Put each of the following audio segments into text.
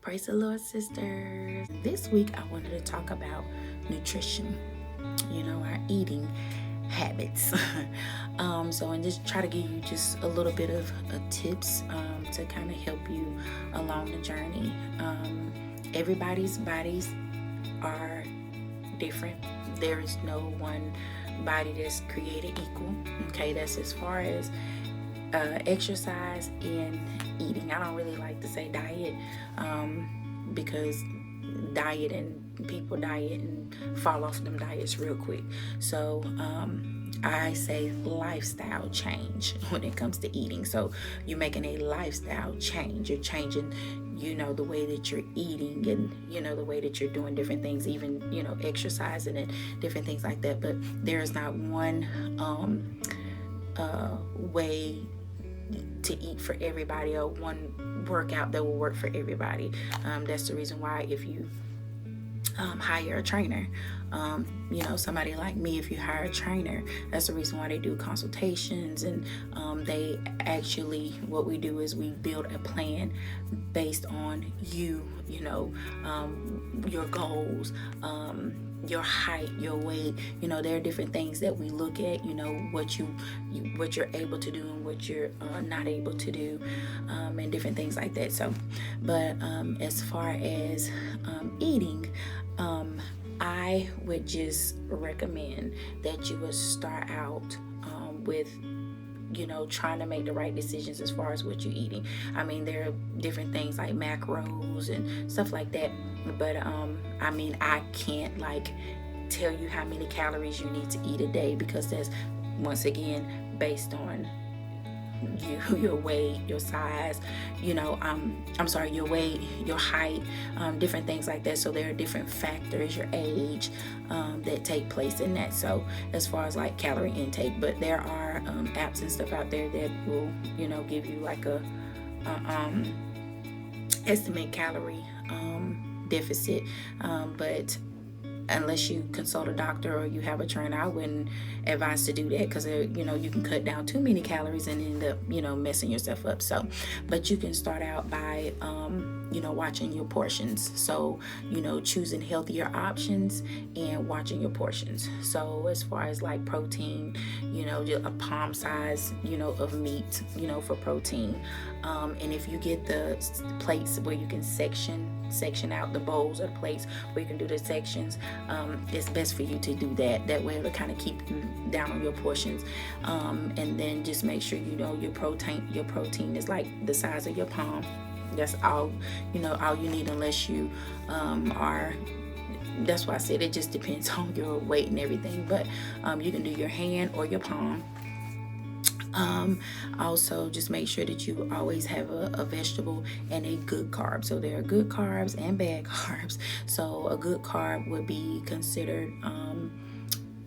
Praise the Lord, sisters. This week I wanted to talk about nutrition, our eating habits. And just try to give you just a little bit of tips to kind of help you along the journey. Everybody's bodies are different. There is no one body that's created equal. Okay, that's as far as exercise and eating. I don't really like to say diet because diet and people diet and fall off them diets real quick. So I say lifestyle change when it comes to eating. So you're making a lifestyle change. You're changing, the way that you're eating and, the way that you're doing different things, even, exercising and different things like that. But there is not one way to eat for everybody or one workout that will work for everybody. That's the reason why if you hire a trainer, somebody like me, if you hire a trainer, that's the reason why they do consultations. And they actually, what we do is we build a plan based on you, your goals, your height, your weight. There are different things that we look at, what you're able to do and what you're not able to do, and different things like that. So, but as far as eating, I would just recommend that you would start out with trying to make the right decisions as far as what you're eating. I mean, there are different things like macros and stuff like that, but I can't tell you how many calories you need to eat a day, because that's once again based on you, your weight, your size, your weight, your height, different things like that. So there are different factors, your age, that take place in that. So as far as calorie intake, but there are apps and stuff out there that will, give you a estimate calorie deficit, but unless you consult a doctor or you have a trainer, I wouldn't advise to do that, because you can cut down too many calories and end up messing yourself up. So, but you can start out by watching your portions. So choosing healthier options and watching your portions. So as far as protein, just a palm size of meat for protein, and if you get the plates where you can section out the bowls or the plates where you can do the sections, it's best for you to do that. That way it'll kind of keep you down on your portions, and then just make sure your protein is the size of your palm. That's all all you need, unless you are, that's why I said it just depends on your weight and everything. But you can do your hand or your palm. Also just make sure that you always have a vegetable and a good carb. So there are good carbs and bad carbs. So a good carb would be considered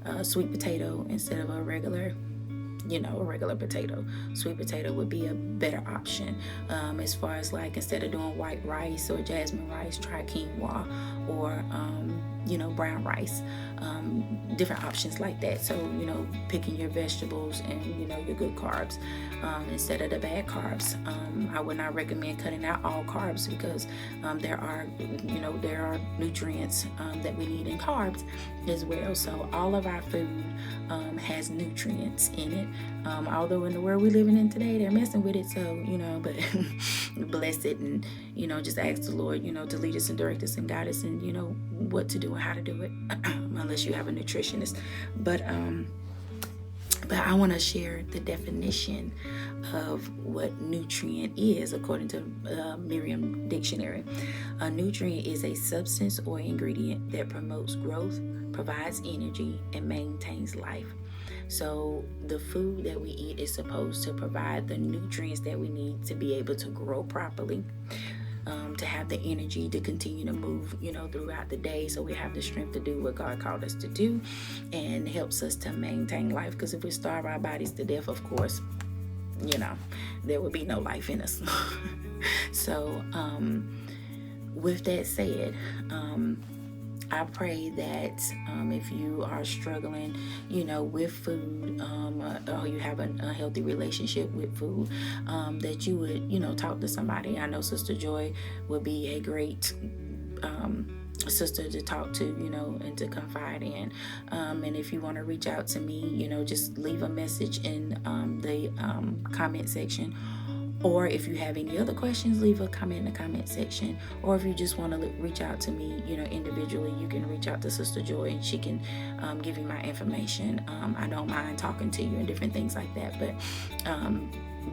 a sweet potato instead of a regular potato. Sweet potato would be a better option. As far as instead of doing white rice or jasmine rice, try quinoa or brown rice, different options like that. So picking your vegetables and your good carbs instead of the bad carbs. I would not recommend cutting out all carbs, because there are nutrients that we need in carbs as well. So all of our food has nutrients in it, although in the world we're living in today, they're messing with it. So but bless it, and just ask the Lord to lead us and direct us and guide us, and what to do and how to do it, unless you have a nutritionist. But I want to share the definition of what nutrient is according to Merriam Dictionary. A nutrient is a substance or ingredient that promotes growth, provides energy, and maintains life. So the food that we eat is supposed to provide the nutrients that we need to be able to grow properly, to have the energy to continue to move, throughout the day, so we have the strength to do what God called us to do, and helps us to maintain life. Because if we starve our bodies to death, of course, there would be no life in us. So with that said, I pray that if you are struggling, with food, or you have an unhealthy relationship with food, that you would, talk to somebody. I know Sister Joy would be a great sister to talk to, and to confide in. And if you want to reach out to me, just leave a message in the comment section. Or if you have any other questions, leave a comment in the comment section. Or if you just want to reach out to me, individually, you can reach out to Sister Joy and she can give you my information. I don't mind talking to you and different things like that.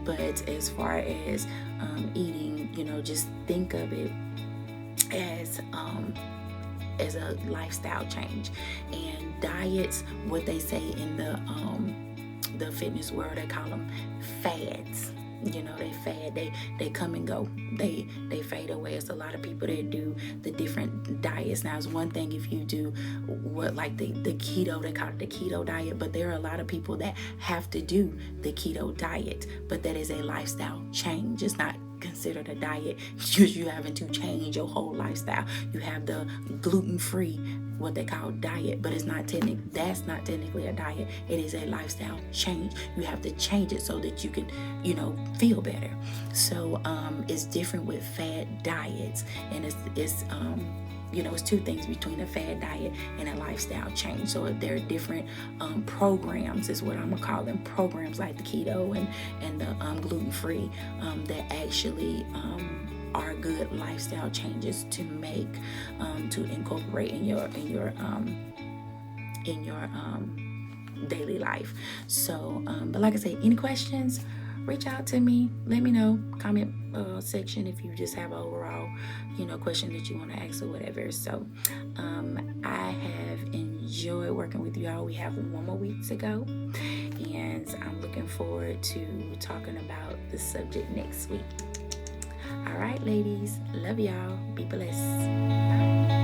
But as far as eating, just think of it as a lifestyle change. And diets, what they say in the fitness world, they call them fads. They fad, they come and go, they fade away. It's a lot of people that do the different diets. Now, it's one thing if you do what, like the keto, they call it the keto diet, but there are a lot of people that have to do the keto diet, but that is a lifestyle change. It's not considered a diet because you're having to change your whole lifestyle. You have the gluten-free, what they call diet, but that's not technically a diet. It is a lifestyle change. You have to change it so that you can feel better. So it's different with fad diets, and it's two things between a fad diet and a lifestyle change. So there are different programs, is what I'm gonna call them, programs like the keto and the gluten-free that actually are good lifestyle changes to make, to incorporate in your daily life. So but like I say, any questions, reach out to me, let me know, comment section, if you just have an overall question that you want to ask or whatever. So I have enjoyed working with y'all. We have one more week to go, and I'm looking forward to talking about the subject next week. All right, ladies, love y'all, be blessed. Bye.